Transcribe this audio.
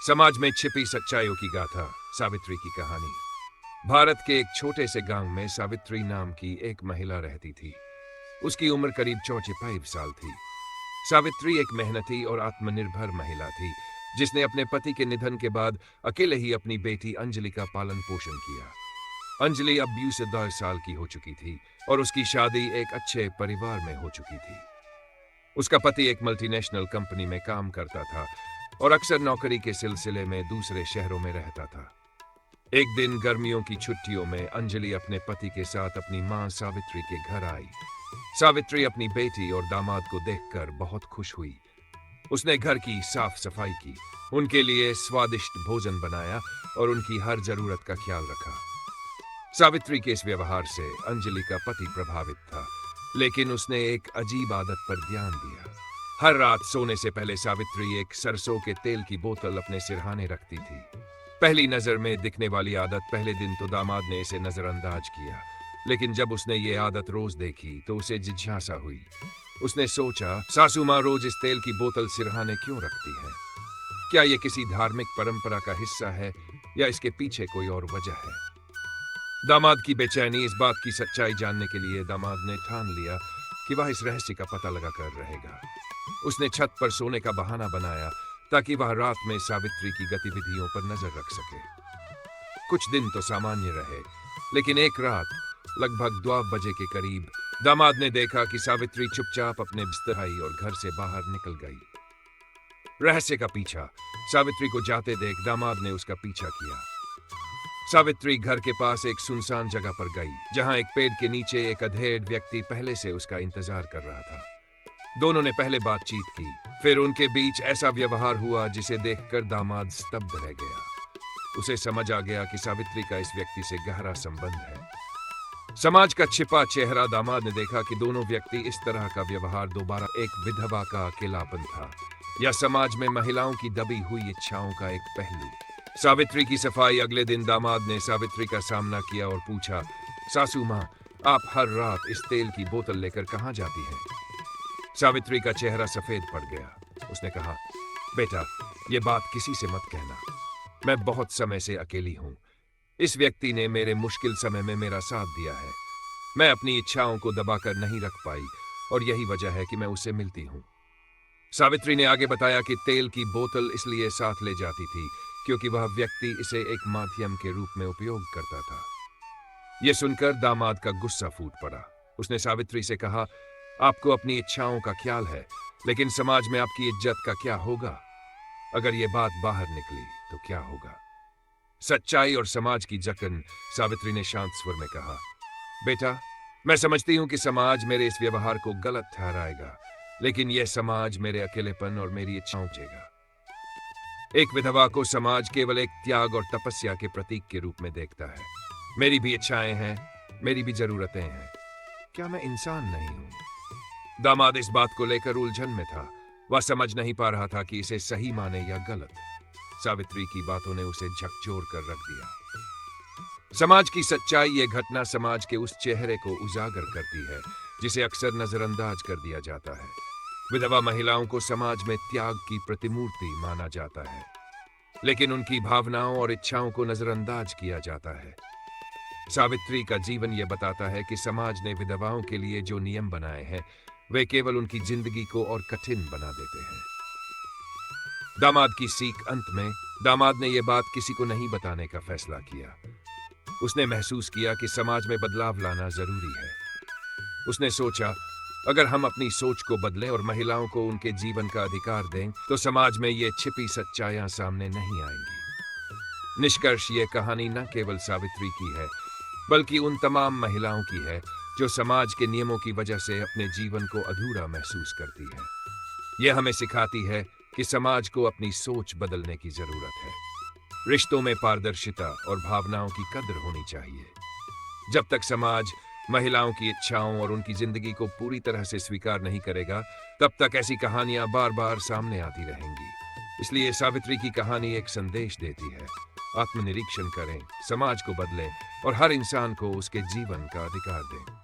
समाज में छिपी सच्चाइयों की गाथा, सावित्री की कहानी। भारत के एक छोटे से गांव में सावित्री नाम की एक महिला रहती थी। उसकी उम्र करीब 45 साल थी। सावित्री एक मेहनती और आत्मनिर्भर महिला थी, जिसने अपने पति के निधन के बाद अकेले ही अपनी बेटी अंजलि का पालन पोषण किया। अंजलि अब 20 साल की हो चुकी थी और उसकी शादी एक अच्छे परिवार में हो चुकी थी। उसका पति एक मल्टीनेशनल कंपनी में काम करता था और अक्सर नौकरी के सिलसिले में दूसरे शहरों में रहता था। एक दिन गर्मियों की छुट्टियों में अंजलि अपने पति के साथ अपनी मां सावित्री के घर आई। सावित्री अपनी बेटी और दामाद को देखकर बहुत खुश हुई। उसने घर की साफ सफाई की, उनके लिए स्वादिष्ट भोजन बनाया और उनकी हर जरूरत का ख्याल रखा। सावित्री के इस व्यवहार से अंजलि का पति प्रभावित था, लेकिन उसने एक अजीब आदत पर ध्यान दिया। हर रात सोने से पहले सावित्री एक सरसों के तेल की बोतल अपने सिरहाने रखती थी। पहली नजर में दिखने वाली आदत पहले दिन तो दामाद ने इसे नजरअंदाज किया, लेकिन जब उसने ये आदत रोज देखी तो उसे जिज्ञासा हुई। उसने सोचा, सासू माँ रोज इस तेल की बोतल सिरहाने क्यों रखती है? क्या ये किसी धार्मिक परंपरा का हिस्सा है या इसके पीछे कोई और वजह है? दामाद की बेचैनी, इस बात की सच्चाई जानने के लिए दामाद ने ठान लिया कि वह इस रहस्य का पता लगाकर रहेगा। उसने छत पर सोने का बहाना बनाया ताकि वह रात में सावित्री की गतिविधियों पर नजर रख सके। कुछ दिन तो सामान्य रहे, लेकिन एक रात लगभग 2 बजे के करीब दामाद ने देखा कि सावित्री चुपचाप अपने बिस्तर आई और घर से बाहर निकल गई। रहस्य का पीछा, सावित्री को जाते देख दामाद ने उसका पीछा किया। सावित्री घर के पास एक सुनसान जगह पर गई, जहां एक पेड़ के नीचे एक अधेड़ व्यक्ति पहले से उसका इंतजार कर रहा था। दोनों ने पहले बातचीत की, फिर उनके बीच ऐसा व्यवहार हुआ जिसे देखकर दामाद स्तब्ध रह गया। उसे समझ आ गया कि सावित्री का इस व्यक्ति से गहरा संबंध है। समाज का छिपा चेहरा, दामाद ने देखा कि दोनों व्यक्ति इस तरह का व्यवहार दोबारा एक विधवा का अकेलापन था या समाज में महिलाओं की दबी हुई इच्छाओं का एक पहलू। सावित्री की सफाई। अगले दिन दामाद ने सावित्री का सामना किया और पूछा, सासू माँ, आप हर रात इस तेल की बोतल लेकर कहाँ जाती हैं? सावित्री का चेहरा सफेद पड़ गया। उसने कहा, बेटा, ये बात किसी से मत कहना। मैं बहुत समय से अकेली हूं। इस व्यक्ति ने मेरे मुश्किल समय में मेरा साथ दिया है। मैं अपनी इच्छाओं को दबाकर नहीं रख पाई और यही वजह है कि मैं उससे मिलती हूं। सावित्री ने आगे बताया कि तेल की बोतल इसलिए साथ ले जाती थी क्योंकि वह व्यक्ति इसे एक माध्यम के रूप में उपयोग करता था। यह सुनकर दामाद का गुस्सा फूट पड़ा। उसने सावित्री से कहा, आपको अपनी इच्छाओं का ख्याल है, लेकिन समाज में आपकी इज्जत का क्या होगा? अगर यह बात बाहर निकली तो क्या होगा? सच्चाई और समाज की जकन। सावित्री ने शांत स्वर में कहा, बेटा, मैं समझती हूं कि समाज मेरे इस व्यवहार को गलत ठहराएगा, लेकिन यह समाज मेरे अकेलेपन और मेरी इच्छाओं चेगा। एक विधवा को समाज केवल एक त्याग और तपस्या के प्रतीक के रूप में देखता है। मेरी भी इच्छाएं हैं, मेरी भी जरूरतें हैं। क्या मैं इंसान नहीं हूं? दामाद इस बात को लेकर उलझन में था। वह समझ नहीं पा रहा था कि इसे सही माने या गलत। सावित्री की बातों ने उसे झकझोर कर रख दिया। समाज की सच्चाई। ये घटना समाज के उस चेहरे को उजागर करती है जिसे अक्सर नजरअंदाज कर दिया जाता है। विधवा महिलाओं को समाज में त्याग की प्रतिमूर्ति माना जाता है, लेकिन उनकी भावनाओं और इच्छाओं को नजरअंदाज किया जाता है। सावित्री का जीवन यह बताता है कि समाज ने विधवाओं के लिए जो नियम बनाए हैं, वे केवल उनकी जिंदगी को और कठिन बना देते हैं। दामाद की सीख। अंत में दामाद ने यह बात किसी को नहीं बताने का फैसला किया। उसने महसूस किया कि समाज में बदलाव लाना जरूरी है। उसने सोचा, अगर हम अपनी सोच को बदलें और महिलाओं को उनके जीवन का अधिकार दें, तो समाज में ये छिपी सच्चाइयां सामने नहीं आएंगी। निष्कर्ष, ये कहानी न केवल सावित्री की है, बल्कि उन तमाम महिलाओं की है जो समाज के नियमों की वजह से अपने जीवन को अधूरा महसूस करती है। यह हमें सिखाती है कि समाज को अपनी सोच बदलने की जरूरत है। रिश्तों में पारदर्शिता और भावनाओं की कद्र होनी चाहिए। जब तक समाज महिलाओं की इच्छाओं और उनकी जिंदगी को पूरी तरह से स्वीकार नहीं करेगा, तब तक ऐसी कहानियां बार बार सामने आती रहेंगी। इसलिए सावित्री की कहानी एक संदेश देती है, आत्मनिरीक्षण करें, समाज को बदलें और हर इंसान को उसके जीवन का अधिकार दें।